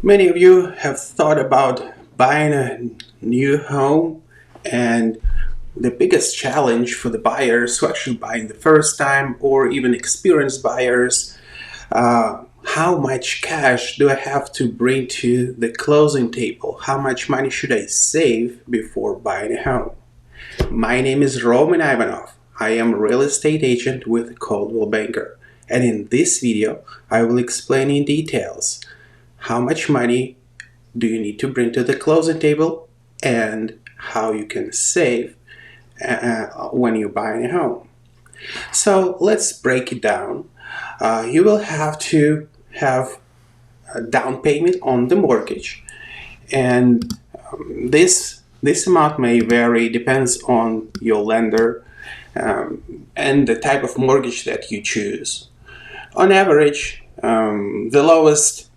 Many of you have thought about buying a new home, and the biggest challenge for the buyers who actually buying the first time or even experienced buyers, how much cash do I have to bring to the closing table? How much money should I save before buying a home? My name is Roman Ivanov. I am a real estate agent with Coldwell Banker, and in this video I will explain in details how much money do you need to bring to the closing table and how you can save when you're buying a home. So let's break it down. You will have to have a down payment on the mortgage, and this amount may vary, depends on your lender and the type of mortgage that you choose. On average, the lowest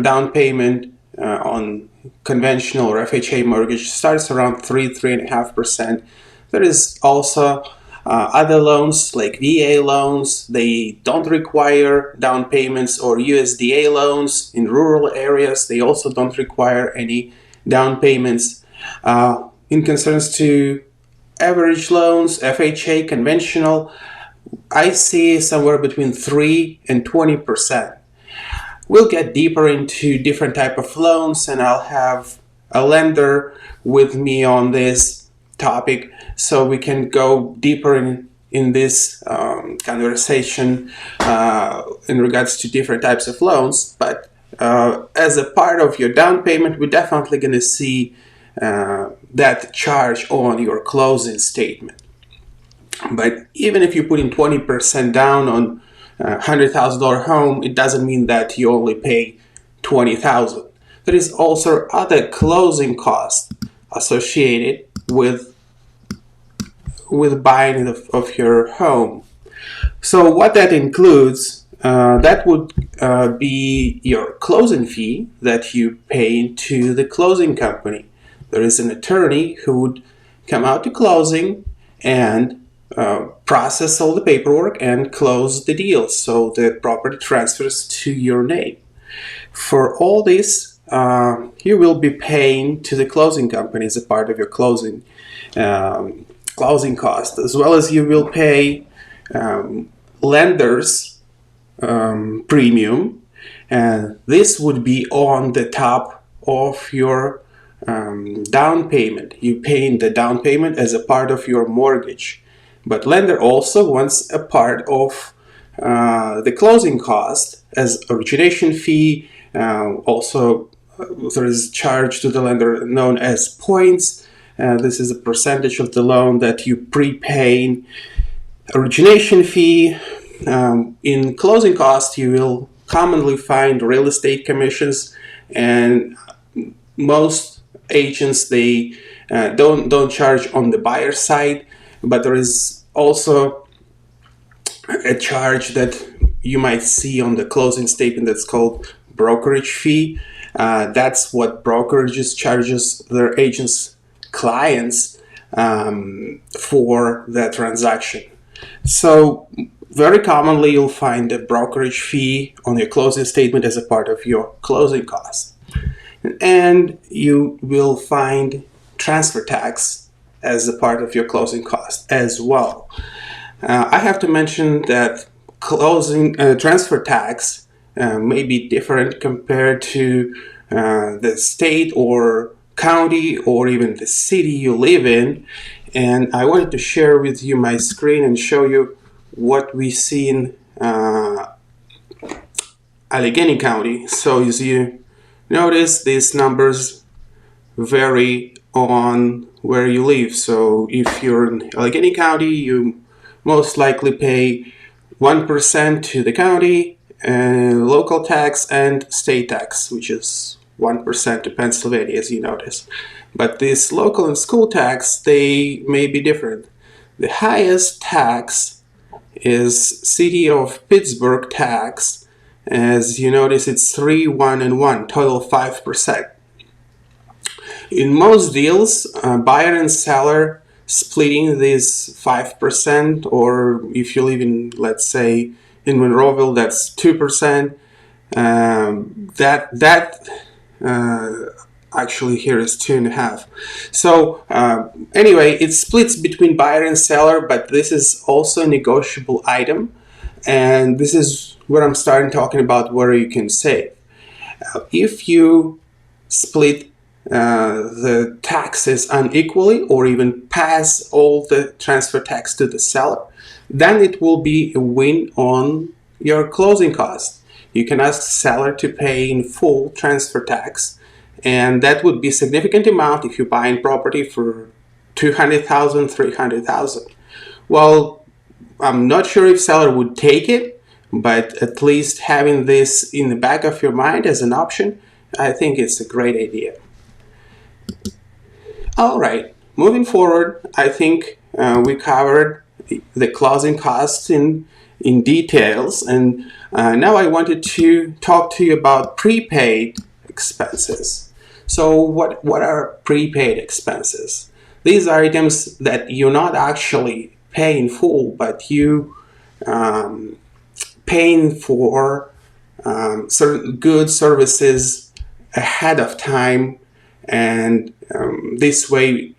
down payment on conventional or FHA mortgage starts around 3.5%. There is also other loans like VA loans. They don't require down payments, or USDA loans in rural areas. They also don't require any down payments. In concerns to average loans, FHA conventional, I see somewhere between 3 and 20%. We'll get deeper into different type of loans, and I'll have a lender with me on this topic so we can go deeper in this conversation in regards to different types of loans. But as a part of your down payment, we're definitely going to see that charge on your closing statement. But even if you put in 20% down on $100,000 home, it doesn't mean that you only pay $20,000. There is also other closing costs associated with buying of your home. So what that includes, that would be your closing fee that you pay to the closing company. There is an attorney who would come out to closing and process all the paperwork and close the deal so the property transfers to your name. For all this, you will be paying to the closing company as a part of your closing cost, as well as you will pay lender's premium, and this would be on the top of your down payment. You paying the down payment as a part of your mortgage. But lender also wants a part of the closing cost as origination fee. Also, there is charge to the lender known as points. This is a percentage of the loan that you prepay. Origination fee. In closing cost, you will commonly find real estate commissions, and most agents, they don't charge on the buyer side, but there is also a charge that you might see on the closing statement that's called brokerage fee. That's what brokerages charges their agents' clients for the transaction. So very commonly you'll find a brokerage fee on your closing statement as a part of your closing costs. And you will find transfer tax as a part of your closing cost as well. I have to mention that closing transfer tax may be different compared to the state or county or even the city you live in. And I wanted to share with you my screen and show you what we see in Allegheny County. So as you notice, these numbers vary on where you live. So if you're in Allegheny County, you most likely pay 1% to the county, local tax, and state tax, which is 1% to Pennsylvania, as you notice. But this local and school tax, they may be different. The highest tax is City of Pittsburgh tax. As you notice, it's 3, 1, and 1, total 5%. In most deals, buyer and seller splitting this 5%, or if you live in, let's say, in Monroeville, that's 2%. That Actually here is 2.5. So anyway, it splits between buyer and seller, but this is also a negotiable item, and this is where I'm starting talking about where you can save. If you split the taxes unequally or even pass all the transfer tax to the seller, then it will be a win on your closing costs. You can ask the seller to pay in full transfer tax, and that would be a significant amount if you're buying property for $200,000, $300,000. Well, I'm not sure if seller would take it, but at least having this in the back of your mind as an option, I think it's a great idea. All right, moving forward, I think we covered the closing costs in details, and now I wanted to talk to you about prepaid expenses. So what are prepaid expenses? These are items that you're not actually paying full, but you paying for certain goods, services ahead of time, and this way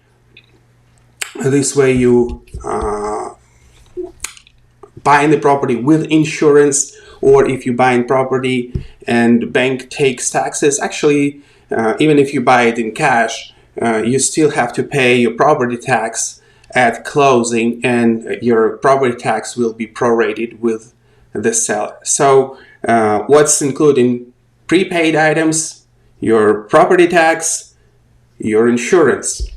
you buying the property with insurance, or if you buying property and the bank takes taxes. Actually, even if you buy it in cash, you still have to pay your property tax at closing, and your property tax will be prorated with the seller. So what's included in prepaid items? Your property tax, your insurance.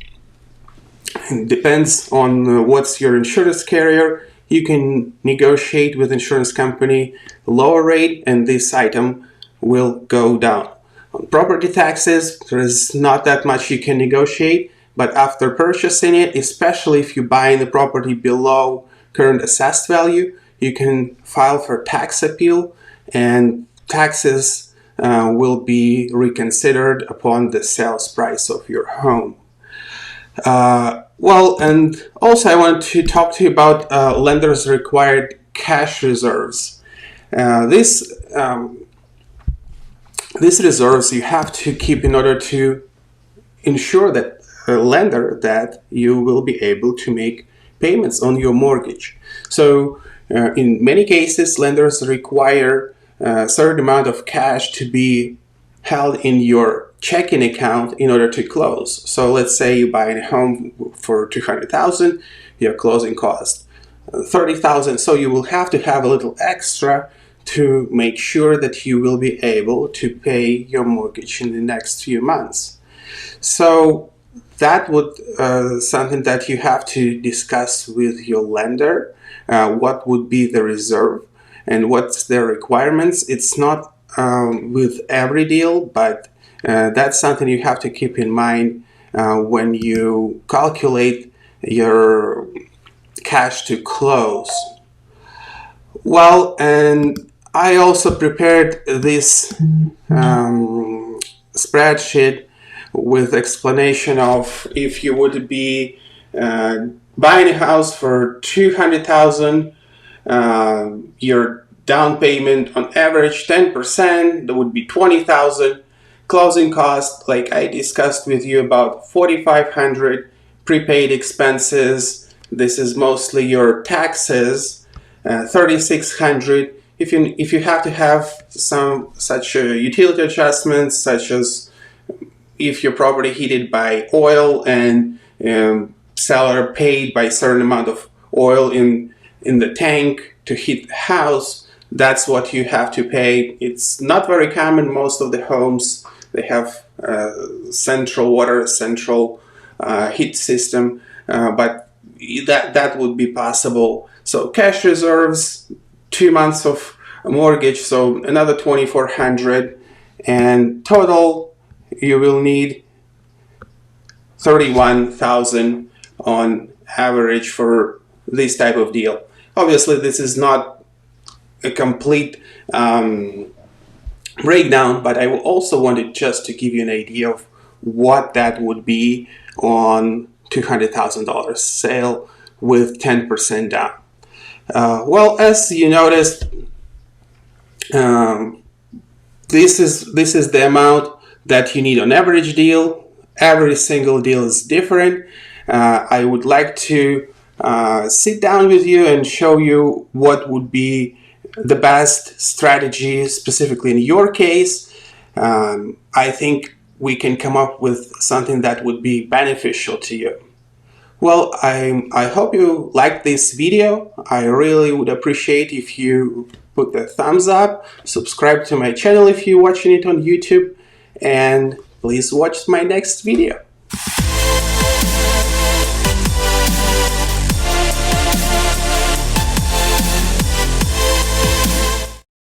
It depends on what's your insurance carrier. You can negotiate with insurance company a lower rate, and this item will go down. On property taxes, there is not that much you can negotiate, but after purchasing it, especially if you buy the property below current assessed value, you can file for tax appeal, and taxes will be reconsidered upon the sales price of your home. Well, and also I want to talk to you about lenders' required cash reserves. These reserves you have to keep in order to ensure that a lender that you will be able to make payments on your mortgage. So in many cases, lenders require a certain amount of cash to be held in your checking account in order to close. So let's say you buy a home for $200,000, your closing cost $30,000. So you will have to have a little extra to make sure that you will be able to pay your mortgage in the next few months. So that would something that you have to discuss with your lender. What would be the reserve and what's their requirements? It's not with every deal, but that's something you have to keep in mind when you calculate your cash to close. Well, and I also prepared this spreadsheet with explanation of if you would be buying a house for $200,000, your down payment on average 10%, that would be $20,000. Closing cost, like I discussed with you, about $4,500. Prepaid expenses, this is mostly your taxes, $3,600. If you have to have some such utility adjustments, such as if your property heated by oil and seller paid by a certain amount of oil in the tank to heat the house, that's what you have to pay. It's not very common. Most of the homes, they have central water, central heat system, but that would be possible. So cash reserves, 2 months of mortgage, so another $2,400, and total you will need $31,000 on average for this type of deal. Obviously, this is not a complete breakdown, but I also wanted just to give you an idea of what that would be on $200,000 sale with 10% down. Well, as you noticed, this is the amount that you need on average deal. Every single deal is different. I would like to sit down with you and show you what would be the best strategy specifically in your case. I think we can come up with something that would be beneficial to you. Well, I hope you liked this video. I really would appreciate if you put the thumbs up, subscribe to my channel if you're watching it on YouTube, and please watch my next video.